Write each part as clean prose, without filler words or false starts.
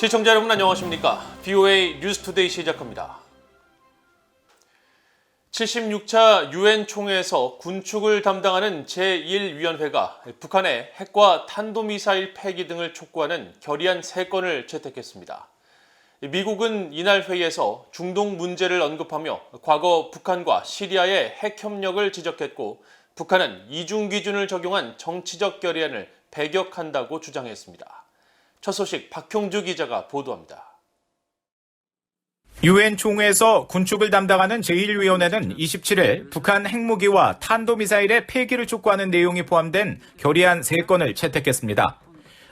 시청자 여러분 안녕하십니까? BOA 뉴스투데이 시작합니다. 76차 유엔 총회에서 군축을 담당하는 제1위원회가 북한의 핵과 탄도미사일 폐기 등을 촉구하는 결의안 3건을 채택했습니다. 미국은 이날 회의에서 중동 문제를 언급하며 과거 북한과 시리아의 핵 협력을 지적했고 북한은 이중 기준을 적용한 정치적 결의안을 배격한다고 주장했습니다. 첫 소식 박형주 기자가 보도합니다. 유엔 총회에서 군축을 담당하는 제1위원회는 27일 북한 핵무기와 탄도미사일의 폐기를 촉구하는 내용이 포함된 결의안 3건을 채택했습니다.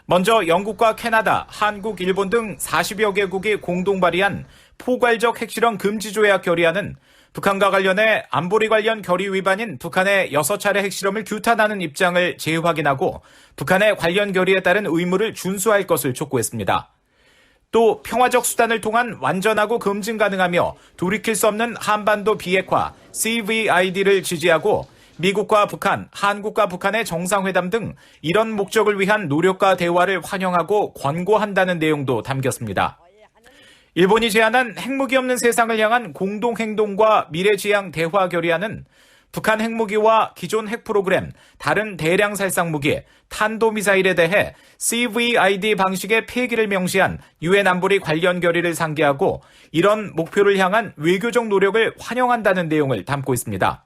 먼저 영국과 캐나다, 한국, 일본 등 40여 개국이 공동 발의한 포괄적 핵실험 금지 조약 결의안은 북한과 관련해 안보리 관련 결의 위반인 북한의 6차례 핵실험을 규탄하는 입장을 재확인하고 북한의 관련 결의에 따른 의무를 준수할 것을 촉구했습니다. 또 평화적 수단을 통한 완전하고 검증 가능하며 돌이킬 수 없는 한반도 비핵화 CVID를 지지하고 미국과 북한, 한국과 북한의 정상회담 등 이런 목적을 위한 노력과 대화를 환영하고 권고한다는 내용도 담겼습니다. 일본이 제안한 핵무기 없는 세상을 향한 공동행동과 미래지향 대화 결의안은 북한 핵무기와 기존 핵 프로그램, 다른 대량 살상 무기, 탄도미사일에 대해 CVID 방식의 폐기를 명시한 유엔 안보리 관련 결의를 상기하고 이런 목표를 향한 외교적 노력을 환영한다는 내용을 담고 있습니다.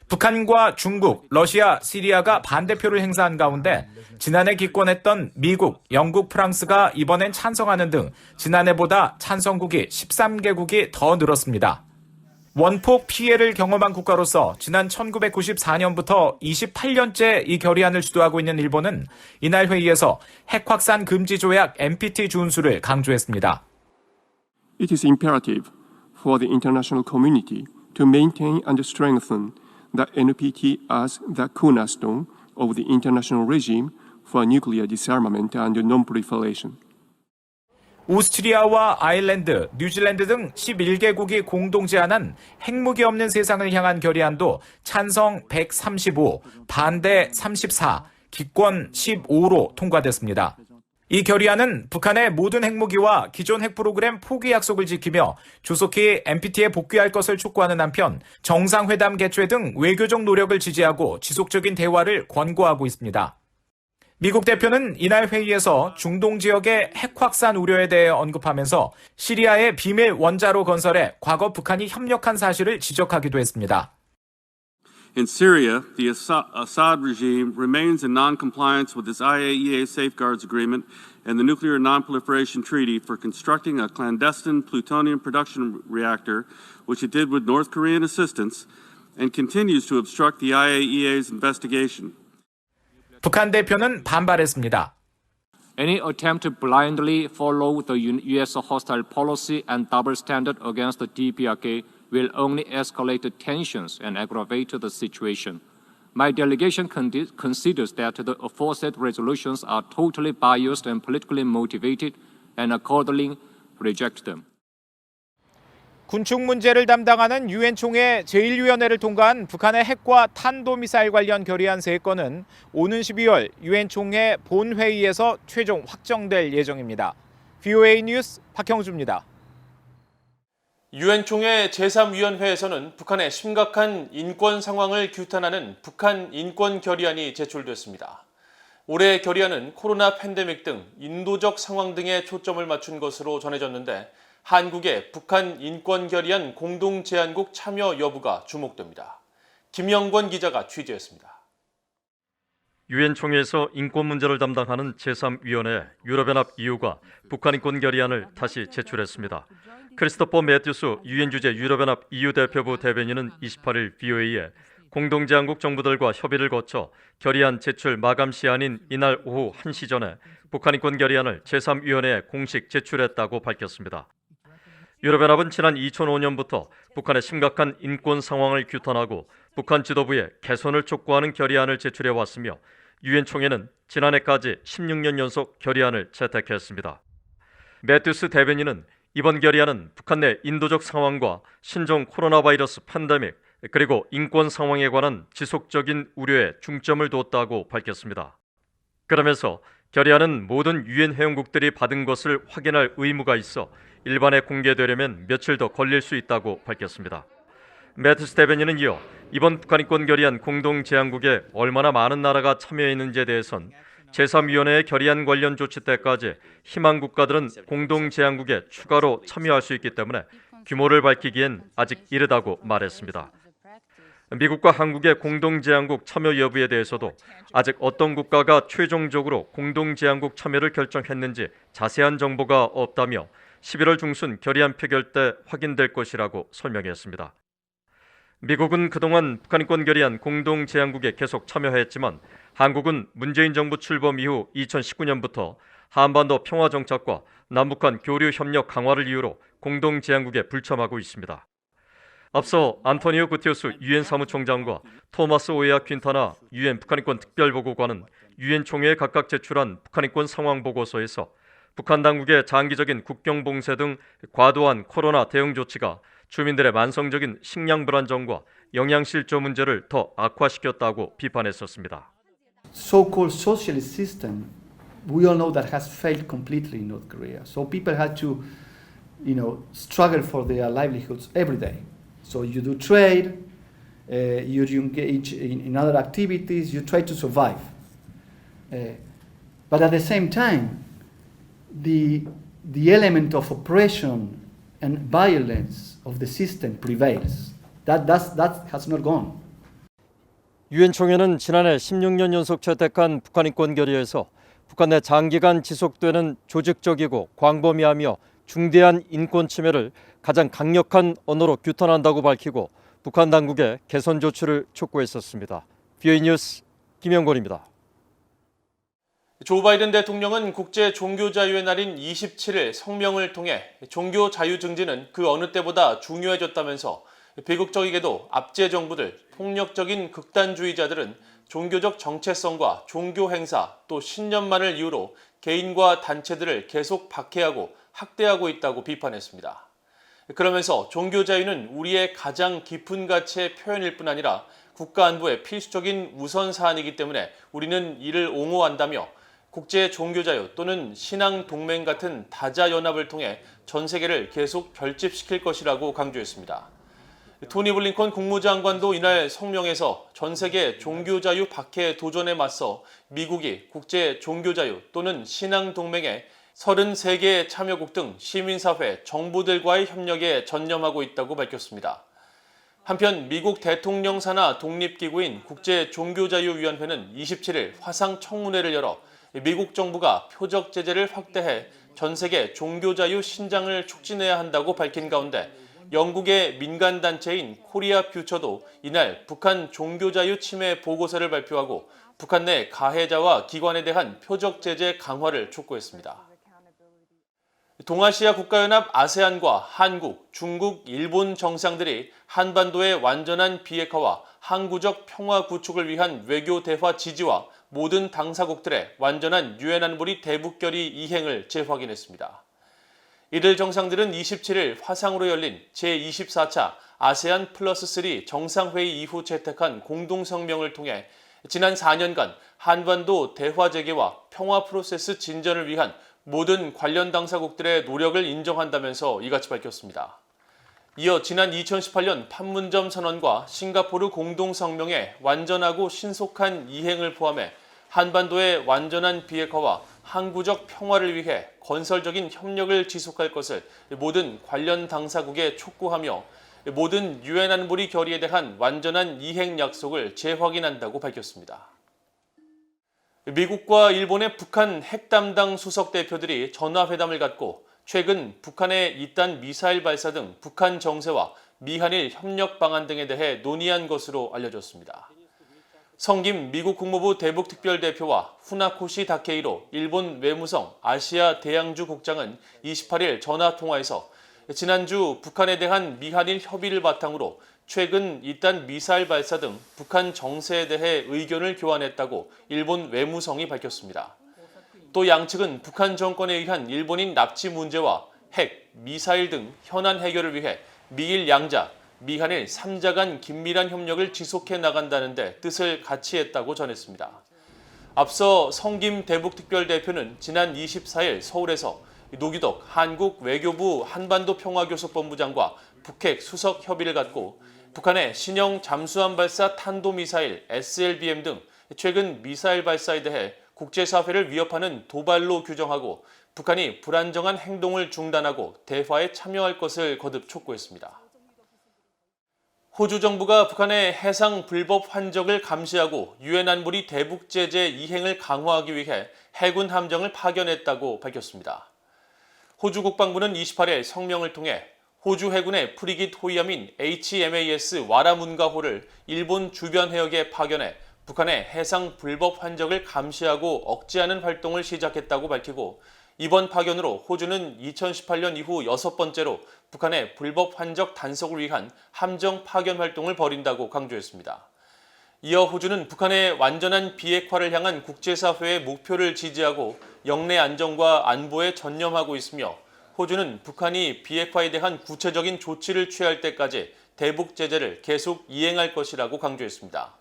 북한과 중국, 러시아, 시리아가 반대표를 행사한 가운데 지난해 기권했던 미국, 영국, 프랑스가 이번엔 찬성하는 등 지난해보다 찬성국이 13개국이 더 늘었습니다. 원폭 피해를 경험한 국가로서 지난 1994년부터 28년째 이 결의안을 주도하고 있는 일본은 이날 회의에서 핵 확산 금지 조약 NPT 준수를 강조했습니다. It is imperative for the international community to maintain and strengthen the NPT as the cornerstone of the international regime for nuclear disarmament and non-proliferation. 오스트리아와 아일랜드, 뉴질랜드 등 11개국이 공동 제안한 핵무기 없는 세상을 향한 결의안도 찬성 135, 반대 34, 기권 15로 통과됐습니다. 이 결의안은 북한의 모든 핵무기와 기존 핵 프로그램 포기 약속을 지키며 조속히 NPT에 복귀할 것을 촉구하는 한편 정상회담 개최 등 외교적 노력을 지지하고 지속적인 대화를 권고하고 있습니다. 미국 대표는 이날 회의에서 중동 지역의 핵 확산 우려에 대해 언급하면서 시리아의 비밀 원자로 건설에 과거 북한이 협력한 사실을 지적하기도 했습니다. In Syria, the Assad regime remains in non-compliance with its IAEA Safeguards Agreement and the Nuclear Non-Proliferation Treaty for constructing a clandestine plutonium production reactor, which it did with North Korean assistance, and continues to obstruct the IAEA's investigation. 북한 대표는 반발했습니다. Any attempt to blindly follow the U.S. hostile policy and double standard against the DPRK will only escalate the tensions and aggravate the situation. My delegation considers that the aforesaid resolutions are totally biased and politically motivated and accordingly reject them. 군축 문제를 담당하는 유엔 총회 제1위원회를 통과한 북한의 핵과 탄도미사일 관련 결의안 3건은 오는 12월 유엔 총회 본회의에서 최종 확정될 예정입니다. BOA 뉴스 박형주입니다. 유엔 총회 제3위원회에서는 북한의 심각한 인권 상황을 규탄하는 북한 인권 결의안이 제출됐습니다. 올해 결의안은 코로나 팬데믹 등 인도적 상황 등에 초점을 맞춘 것으로 전해졌는데 한국의 북한 인권 결의안 공동 제안국 참여 여부가 주목됩니다. 김영권 기자가 취재했습니다. 유엔 총회에서 인권 문제를 담당하는 제3위원회 유럽연합 EU가 북한 인권 결의안을 다시 제출했습니다. 크리스토퍼 매튜스 유엔 주재 유럽연합 EU 대표부 대변인은 28일 BOA에 공동 제안국 정부들과 협의를 거쳐 결의안 제출 마감 시한인 이날 오후 1시 전에 북한 인권 결의안을 제3위원회에 공식 제출했다고 밝혔습니다. 유럽연합은 지난 2005년부터 북한의 심각한 인권 상황을 규탄하고 북한 지도부에 개선을 촉구하는 결의안을 제출해왔으며 유엔 총회는 지난해까지 16년 연속 결의안을 채택했습니다. 매튜스 대변인은 이번 결의안은 북한 내 인도적 상황과 신종 코로나 바이러스 팬데믹 그리고 인권 상황에 관한 지속적인 우려에 중점을 뒀다고 밝혔습니다. 그러면서 결의안은 모든 유엔 회원국들이 받은 것을 확인할 의무가 있어 일반에 공개되려면 며칠 더 걸릴 수 있다고 밝혔습니다. 매트 스테베니는 이어 이번 북한 인권 결의안 공동 제안국에 얼마나 많은 나라가 참여했는지에 대해선 제3위원회의 결의안 관련 조치 때까지 희망 국가들은 공동 제안국에 추가로 참여할 수 있기 때문에 규모를 밝히기엔 아직 이르다고 말했습니다. 미국과 한국의 공동 제안국 참여 여부에 대해서도 아직 어떤 국가가 최종적으로 공동 제안국 참여를 결정했는지 자세한 정보가 없다며 11월 중순 결의안 표결 때 확인될 것이라고 설명했습니다. 미국은 그동안 북한 인권 결의안 공동 제안국에 계속 참여했지만 한국은 문재인 정부 출범 이후 2019년부터 한반도 평화 정착과 남북한 교류 협력 강화를 이유로 공동 제안국에 불참하고 있습니다. 앞서 안토니오 구테우스 유엔 사무총장과 토마스 오에아 퀸타나 유엔 북한인권 특별보고관은 유엔 총회에 각각 제출한 북한인권 상황 보고서에서 북한 당국의 장기적인 국경 봉쇄 등 과도한 코로나 대응 조치가 주민들의 만성적인 식량 불안정과 영양 실조 문제를 더 악화시켰다고 비판했었습니다. So-called socialist system, we all know that has failed completely in North Korea. So people had to, struggle for their livelihoods every day. So you do trade, you engage in other activities, you try to survive. But at the same time, the element of oppression and violence of the system prevails. That has not gone. 유엔 총회는 지난해 16년 연속 채택한 북한 인권 결의에서 북한 내 장기간 지속되는 조직적이고 광범위하며 중대한 인권 침해를 가장 강력한 언어로 규탄한다고 밝히고 북한 당국의 개선 조치를 촉구했었습니다. VOA 뉴스 김영권입니다. 조 바이든 대통령은 국제 종교자유의 날인 27일 성명을 통해 종교 자유 증진은 그 어느 때보다 중요해졌다면서 비극적이게도 압제 정부들, 폭력적인 극단주의자들은 종교적 정체성과 종교 행사 또 신념만을 이유로 개인과 단체들을 계속 박해하고 학대하고 있다고 비판했습니다. 그러면서 종교 자유는 우리의 가장 깊은 가치의 표현일 뿐 아니라 국가 안보의 필수적인 우선 사안이기 때문에 우리는 이를 옹호한다며 국제 종교 자유 또는 신앙 동맹 같은 다자 연합을 통해 전 세계를 계속 결집시킬 것이라고 강조했습니다. 토니 블링컨 국무장관도 이날 성명에서 전 세계 종교 자유 박해 도전에 맞서 미국이 국제 종교 자유 또는 신앙 동맹에 33개 참여국 등 시민사회, 정부들과의 협력에 전념하고 있다고 밝혔습니다. 한편 미국 대통령 산하 독립기구인 국제종교자유위원회는 27일 화상 청문회를 열어 미국 정부가 표적 제재를 확대해 전 세계 종교자유 신장을 촉진해야 한다고 밝힌 가운데 영국의 민간단체인 코리아 퓨처도 이날 북한 종교자유 침해 보고서를 발표하고 북한 내 가해자와 기관에 대한 표적 제재 강화를 촉구했습니다. 동아시아 국가연합 아세안과 한국, 중국, 일본 정상들이 한반도의 완전한 비핵화와 항구적 평화 구축을 위한 외교 대화 지지와 모든 당사국들의 완전한 유엔 안보리 대북결의 이행을 재확인했습니다. 이들 정상들은 27일 화상으로 열린 제24차 아세안 플러스 3 정상회의 이후 채택한 공동성명을 통해 지난 4년간 한반도 대화 재개와 평화 프로세스 진전을 위한 모든 관련 당사국들의 노력을 인정한다면서 이같이 밝혔습니다. 이어 지난 2018년 판문점 선언과 싱가포르 공동성명의 완전하고 신속한 이행을 포함해 한반도의 완전한 비핵화와 항구적 평화를 위해 건설적인 협력을 지속할 것을 모든 관련 당사국에 촉구하며 모든 유엔 안보리 결의에 대한 완전한 이행 약속을 재확인한다고 밝혔습니다. 미국과 일본의 북한 핵 담당 수석 대표들이 전화회담을 갖고 최근 북한의 잇단 미사일 발사 등 북한 정세와 미한일 협력 방안 등에 대해 논의한 것으로 알려졌습니다. 성김 미국 국무부 대북특별대표와 후나코시 다케이로 일본 외무성 아시아 대양주 국장은 28일 전화통화에서 지난주 북한에 대한 미한일 협의를 바탕으로 최근 잇단 미사일 발사 등 북한 정세에 대해 의견을 교환했다고 일본 외무성이 밝혔습니다. 또 양측은 북한 정권에 의한 일본인 납치 문제와 핵, 미사일 등 현안 해결을 위해 미일 양자, 미한일 3자 간 긴밀한 협력을 지속해 나간다는 데 뜻을 같이 했다고 전했습니다. 앞서 성김 대북특별대표는 지난 24일 서울에서 노규덕 한국 외교부 한반도 평화교섭본부장과 북핵 수석 협의를 갖고 북한의 신형 잠수함 발사 탄도미사일 SLBM 등 최근 미사일 발사에 대해 국제사회를 위협하는 도발로 규정하고 북한이 불안정한 행동을 중단하고 대화에 참여할 것을 거듭 촉구했습니다. 호주 정부가 북한의 해상 불법 환적을 감시하고 유엔 안보리 대북 제재 이행을 강화하기 위해 해군 함정을 파견했다고 밝혔습니다. 호주 국방부는 28일 성명을 통해 호주 해군의 프리깃 호위함인 HMAS 와라문가호를 일본 주변 해역에 파견해 북한의 해상 불법 환적을 감시하고 억제하는 활동을 시작했다고 밝히고 이번 파견으로 호주는 2018년 이후 6번째로 북한의 불법 환적 단속을 위한 함정 파견 활동을 벌인다고 강조했습니다. 이어 호주는 북한의 완전한 비핵화를 향한 국제사회의 목표를 지지하고 영내 안정과 안보에 전념하고 있으며 호주는 북한이 비핵화에 대한 구체적인 조치를 취할 때까지 대북 제재를 계속 이행할 것이라고 강조했습니다.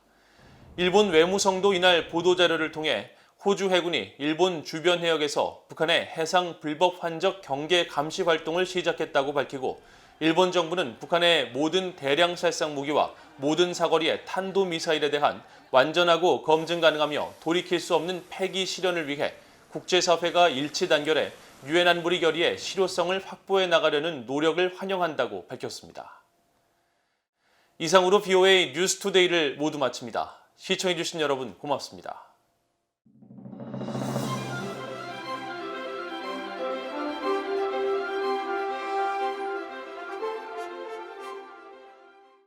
일본 외무성도 이날 보도자료를 통해 호주 해군이 일본 주변 해역에서 북한의 해상 불법 환적 경계 감시 활동을 시작했다고 밝히고 일본 정부는 북한의 모든 대량 살상 무기와 모든 사거리의 탄도미사일에 대한 완전하고 검증 가능하며 돌이킬 수 없는 폐기 실현을 위해 국제사회가 일치 단결해 유엔 안보리 결의의 실효성을 확보해 나가려는 노력을 환영한다고 밝혔습니다. 이상으로 BOA 뉴스투데이를 모두 마칩니다. 시청해주신 여러분 고맙습니다.